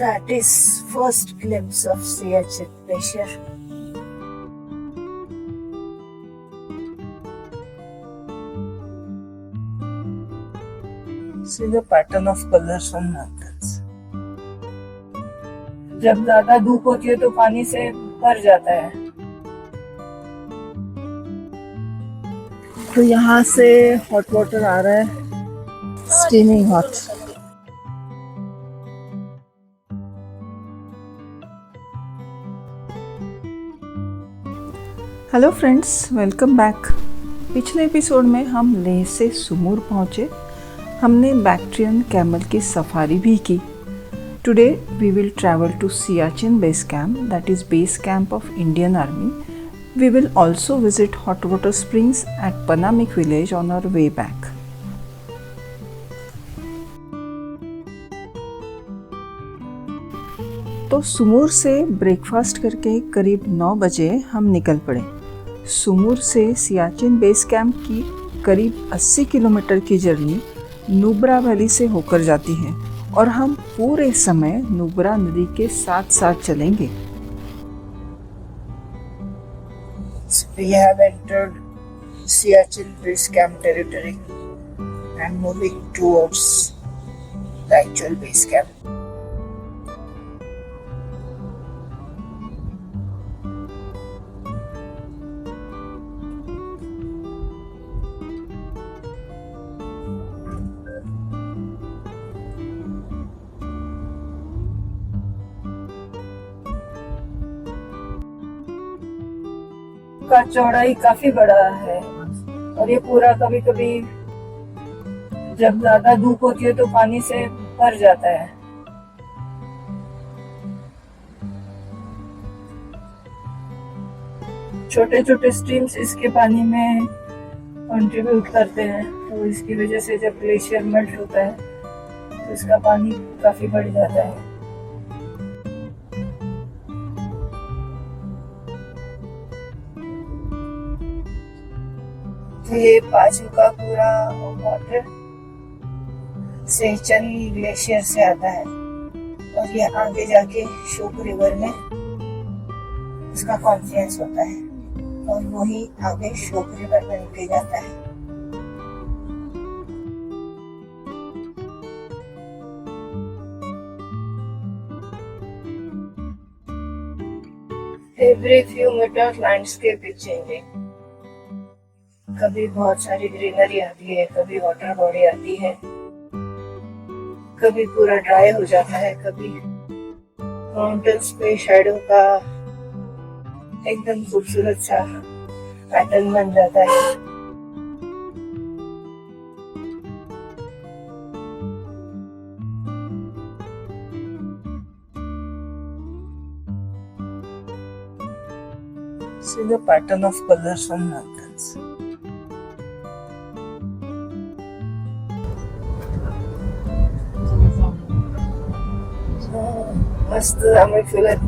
That is first glimpse of Siachen Glacier. See the pattern of colors on mountains. जब ज्यादा धूप होती है तो पानी से भर जाता है, तो यहाँ से हॉट वाटर आ रहा है, steaming hot. Hello friends, welcome back. पिछले एपिसोड में हम लेह से सुमूर पहुँचे. हमने बैक्ट्रियन कैमल की सफारी भी की. Today we will travel to Siachen base camp, that is base camp of Indian army. We will also visit hot water springs at Panamik village on our way back. तो सुमूर से ब्रेकफास्ट करके करीब 9 बजे हम निकल पड़े. सुमूर से सियाचिन बेस कैंप की करीब 80 किलोमीटर की जर्नी नुब्रा वैली से होकर जाती है और हम पूरे समय नुब्रा नदी के साथ साथ चलेंगे. We have entered Siachen Base Camp territory and moving towards the actual base camp. का चौड़ाई काफी बड़ा है और ये पूरा कभी कभी जब ज्यादा धूप होती है तो पानी से भर जाता है. छोटे छोटे स्ट्रीम्स इसके पानी में कंट्रीब्यूट करते हैं, तो इसकी वजह से जब ग्लेशियर मेल्ट होता है तो इसका पानी काफी बढ़ जाता है. ये बाजू का पूरा वाटर सियाचिन ग्लेशियर से आता है और ये आगे जाके शोक रिवर में इसका कॉन्फ्लुएंस होता है और वही आगे शोक रिवर में निकल जाता है. Every few meters landscape is changing. कभी बहुत सारी ग्रीनरी आती है, कभी वाटर बॉडी आती है, कभी पूरा ड्राई हो जाता है, कभी माउंटेन्स पे शैडो का एकदम खूबसूरत सा पैटर्न बन जाता है. See the pattern of colors on mountains. मस्त आम्ही फिरत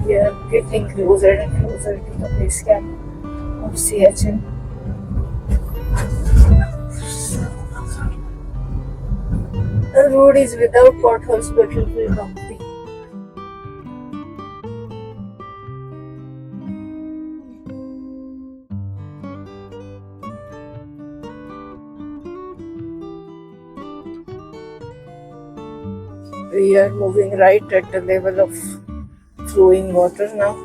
we are getting closer and closer to the base camp of Siachen. The road is without potholes but it will bumpy. We are moving right at the level of flowing water now.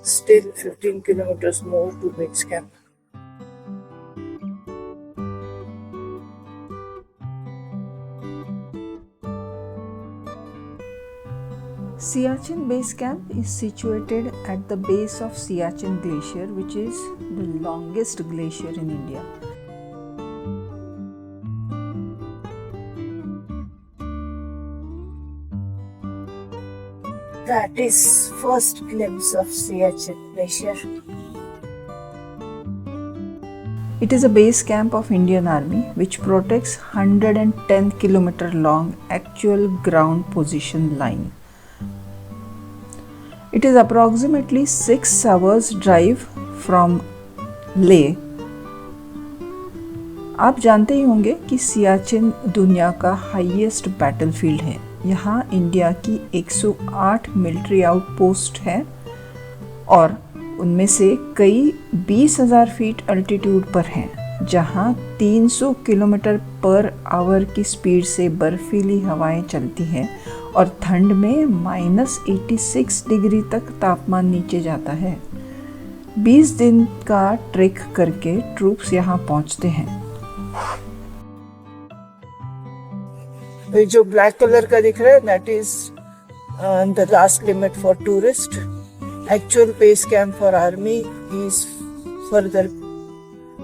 Still 15 kilometers more to base camp. Siachen Base Camp is situated at the base of Siachen Glacier, which is the longest glacier in India. That is first glimpse of Siachen Glacier. It is a base camp of Indian Army which protects 110 km long actual ground position line. It is approximately 6 hours drive from Leh. आप जानते ही होंगे कि सियाचिन दुनिया का highest battlefield है। यहाँ India की 108 military outpost हैं और उनमें से कई 20,000 फीट अल्टीट्यूड पर हैं, जहाँ 300 किलोमीटर पर आवर की स्पीड से बर्फीली हवाएं चलती हैं और ठंड में -86 डिग्री तक तापमान नीचे जाता है। 20 दिन का ट्रेक करके ट्रूप्स यहाँ पहुँचते हैं। ये जो ब्लैक कलर का दिख रहा है that is the last limit for tourist. Actual base camp for army is further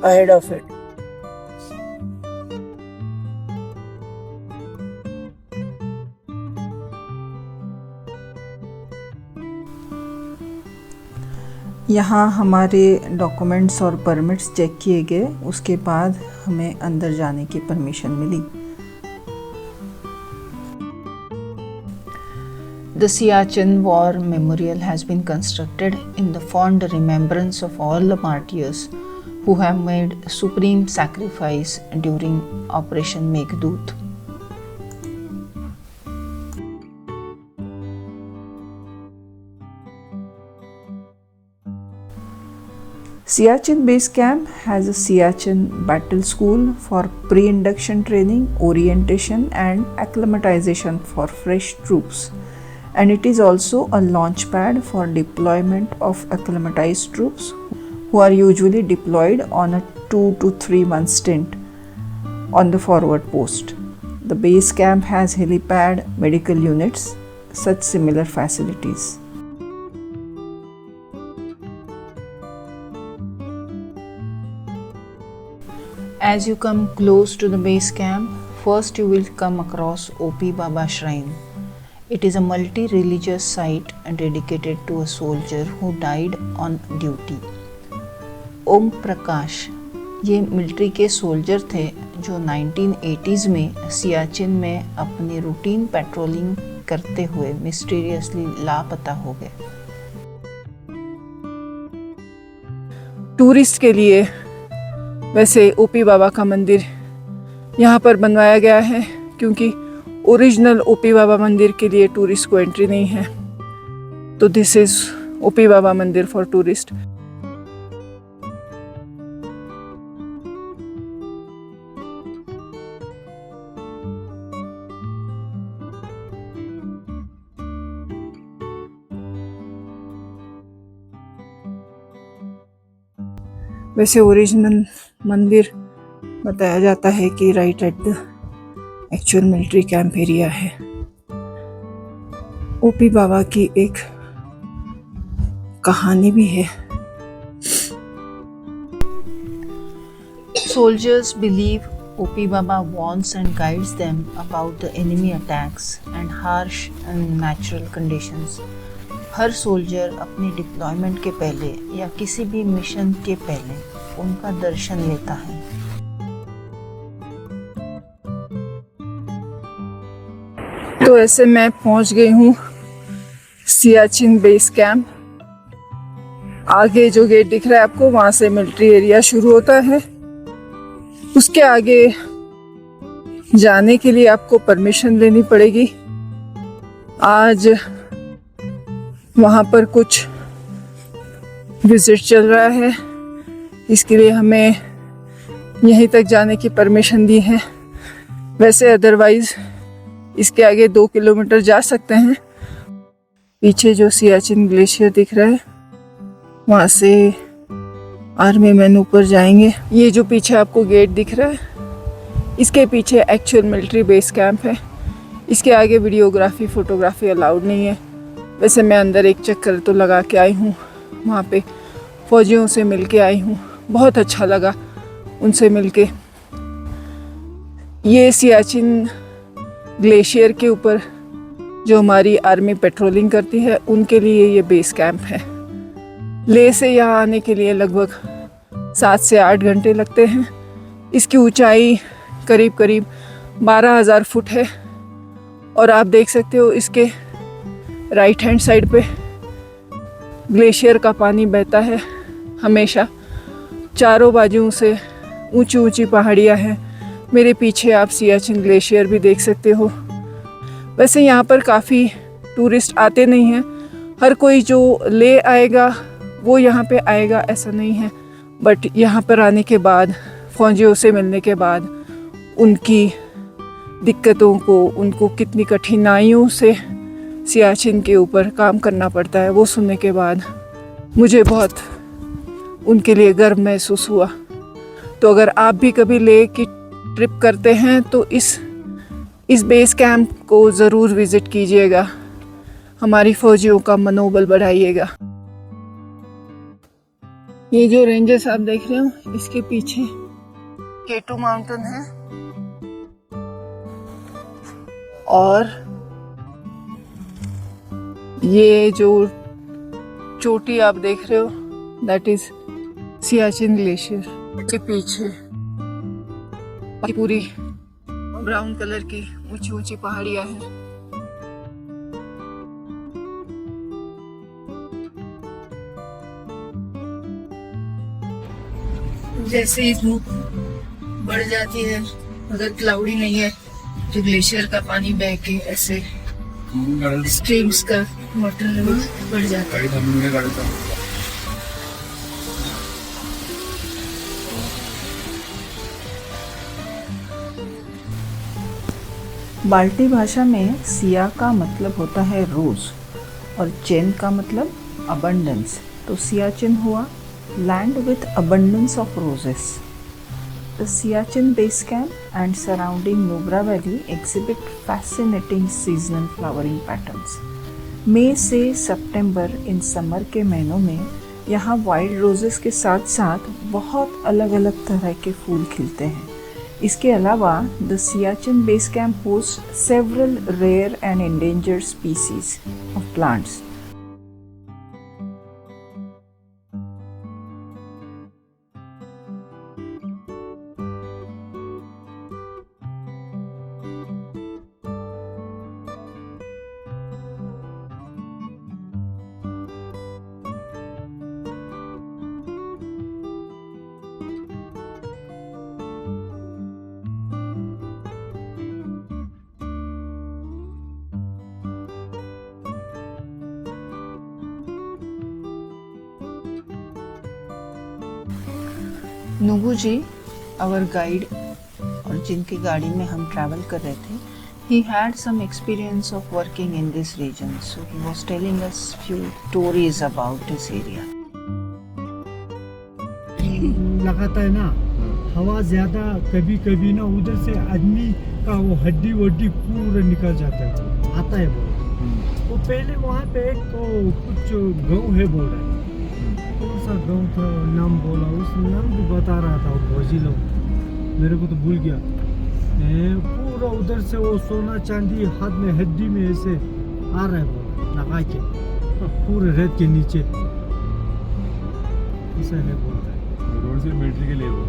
ahead of it. यहाँ हमारे डॉक्यूमेंट्स और परमिट्स चेक किए गए, उसके बाद हमें अंदर जाने की परमिशन मिली। The Siachen War Memorial has been constructed in the fond remembrance of all the martyrs who have made supreme sacrifice during Operation Meghdoot. Siachen Base Camp has a Siachen Battle School for pre-induction training, orientation and acclimatization for fresh troops. And it is also a launch pad for deployment of acclimatized troops who are usually deployed on a 2 to 3 month stint on the forward post. The base camp has helipad, medical units, such similar facilities. As you come close to the base camp, first you will come across O.P. Baba Shrine. It is a multi-religious site dedicated to a soldier who died on duty. Om Prakash ये military के soldier थे जो 1980s में सियाचिन में अपनी routine patrolling करते हुए mysteriously लापता हो गए। टूरिस्ट के लिए वैसे ओपी बाबा का मंदिर यहाँ पर बनवाया गया है, क्योंकि ओरिजिनल ओपी बाबा मंदिर के लिए टूरिस्ट को एंट्री नहीं है। तो दिस इज ओपी बाबा मंदिर फॉर टूरिस्ट। वैसे ओरिजिनल मंदिर बताया जाता है कि right at the actual military camp area है। ओपी बाबा की एक कहानी भी है। Soldiers believe O.P. Baba warns and guides them about the enemy attacks and harsh and natural conditions. Her soldier अपनी डिप्लॉयमेंट के पहले या किसी भी मिशन के पहले उनका दर्शन लेता है। तो ऐसे मैं पहुंच गई हूँ सियाचिन बेस कैंप। आगे जो गेट दिख रहा है आपको, वहां से मिलिट्री एरिया शुरू होता है। उसके आगे जाने के लिए आपको परमिशन लेनी पड़ेगी। आज वहाँ पर कुछ विजिट चल रहा है, इसके लिए हमें यहीं तक जाने की परमिशन दी है। वैसे अदरवाइज इसके आगे 2 किलोमीटर जा सकते हैं। पीछे जो सियाचिन ग्लेशियर दिख रहा है वहाँ से आर्मी मैन ऊपर जाएंगे। ये जो पीछे आपको गेट दिख रहा है, इसके पीछे एक्चुअल मिलिट्री बेस कैंप है। इसके आगे वीडियोग्राफी फोटोग्राफी अलाउड नहीं है। वैसे मैं अंदर एक चक्कर तो लगा के आई हूँ, वहाँ पे फौजियों से मिल के आई हूँ, बहुत अच्छा लगा उनसे मिल के। ये सियाचिन ग्लेशियर के ऊपर जो हमारी आर्मी पेट्रोलिंग करती है उनके लिए ये बेस कैंप है। लेह से यहाँ आने के लिए लगभग 7 से 8 घंटे लगते हैं। इसकी ऊंचाई करीब करीब 12,000 फुट है और आप देख सकते हो इसके राइट हैंड साइड पे ग्लेशियर का पानी बहता है हमेशा। चारों बाजुओं से ऊंची ऊंची पहाड़ियाँ हैं। मेरे पीछे आप सियाचिन ग्लेशियर भी देख सकते हो। वैसे यहाँ पर काफ़ी टूरिस्ट आते नहीं हैं। हर कोई जो ले आएगा वो यहाँ पे आएगा ऐसा नहीं है, बट यहाँ पर आने के बाद फौजियों से मिलने के बाद उनकी दिक्कतों को, उनको कितनी कठिनाइयों से सियाचिन के ऊपर काम करना पड़ता है, वो सुनने के बाद मुझे बहुत उनके लिए गर्व महसूस हुआ। तो अगर आप भी कभी ले की ट्रिप करते हैं तो इस बेस कैंप को ज़रूर विज़िट कीजिएगा। हमारी फ़ौजियों का मनोबल बढ़ाइएगा। ये जो रेंजेस आप देख रहे हो इसके पीछे K2 माउंटेन है और ये जो चोटी आप देख रहे हो दैट इज सियाचिन ग्लेशियर के पीछे पूरी ब्राउन कलर की ऊंची ऊंची पहाड़ियां हैं। जैसे ही धूप बढ़ जाती है, अगर क्लाउडी नहीं है तो ग्लेशियर का पानी बह के ऐसे स्ट्रीम्स का वाटर लेवल बढ़ जाता है। बाल्टी भाषा में सिया का मतलब होता है रोज़ और चेन का मतलब अबंडेंस। तो सियाचिन हुआ land with abundance of roses. The Siachen base camp and surrounding Nubra valley exhibit fascinating seasonal flowering patterns. मई से सितंबर इन समर के महीनों में यहाँ वाइल्ड रोजेस के साथ साथ बहुत अलग अलग तरह के फूल खिलते हैं। इसके अलावा the Siachen base camp host several rare and endangered species of plants. Nugu ji our guide और जिनकी गाड़ी में हम ट्रैवल कर रहे थे, he had some experience of working in this region, so he was telling us few stories about this area. लगाता है ना हवा ज्यादा, कभी कभी ना उधर से आदमी का वो हड्डी वड्डी पूरा निकल जाता है, आता है वो। वो पहले वहाँ पे एक तो कुछ गाँव है बोल रहा है, कौन सा गाँव था नाम बोला, उस नाम भी बता रहा था वो फौजी लोग, मेरे को तो भूल गया। पूरा उधर से वो सोना चांदी हाथ में हड्डी में ऐसे आ रहा है बोला, लगा के पूरे रेत के नीचे ऐसा है बोलता है। रोड से मिलिट्री के लिए वो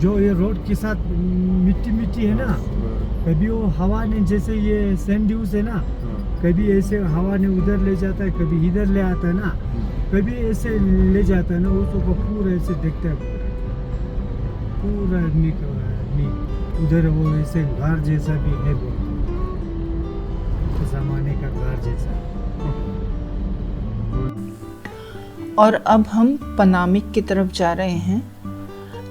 जो ये रोड के साथ मिट्टी मिट्टी है ना, कभी वो हवा ने जैसे ये सैंड ड्यूज है ना, कभी ऐसे हवा ने उधर ले जाता है, कभी इधर ले आता है ना, कभी ऐसे ले जाता है ना, उसको पूरा ऐसे देखता है, पूरा निकल उधर वो ऐसे घर जैसा भी है वो जमाने का घर जैसा। और अब हम पनामिक की तरफ जा रहे हैं।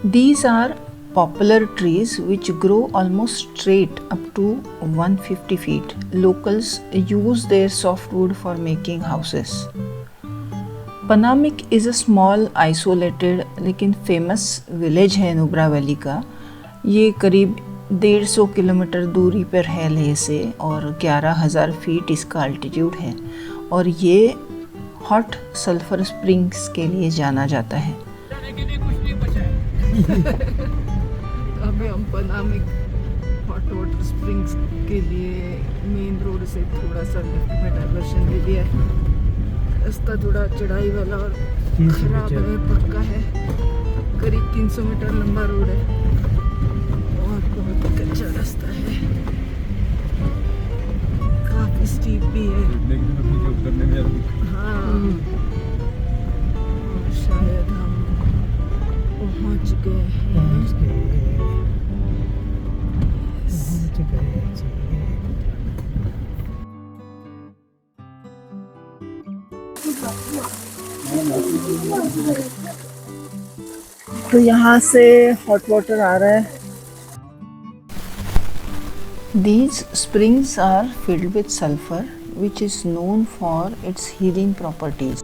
These are popular trees which grow almost straight up to 150 feet. Locals use their softwood for making houses. Panamik is a small isolated लेकिन फेमस विलेज है नुब्रा वैली का। ये करीब 150 किलोमीटर दूरी पर है लेह से और 11,000 फीट इसका अल्टीट्यूड है और ये हॉट सल्फर स्प्रिंग्स के लिए जाना जाता है। अभी हम पनामिक हॉट वाटर स्प्रिंग्स के लिए मेन रोड से थोड़ा सा लेफ्ट में डाइवर्शन ले लिया है। रास्ता थोड़ा चढ़ाई वाला और खराब है, पक्का है, करीब 300 मीटर लंबा रोड है और बहुत कच्चा रास्ता है, काफी स्टीप भी है। हाँ, और शायद हम पहुंच गए हैं। तो यहाँ से हॉट वाटर आ रहा है। These springs are filled with sulfur, which is known for its healing properties.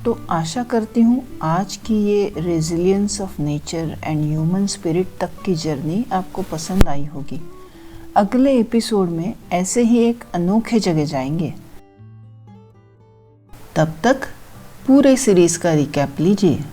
तो आशा करती हूँ आज की ये resilience of nature and human spirit तक की जर्नी आपको पसंद आई होगी। अगले एपिसोड में ऐसे ही एक अनोखे जगह जाएंगे। तब तक पूरे सीरीज का रिकैप लीजिए।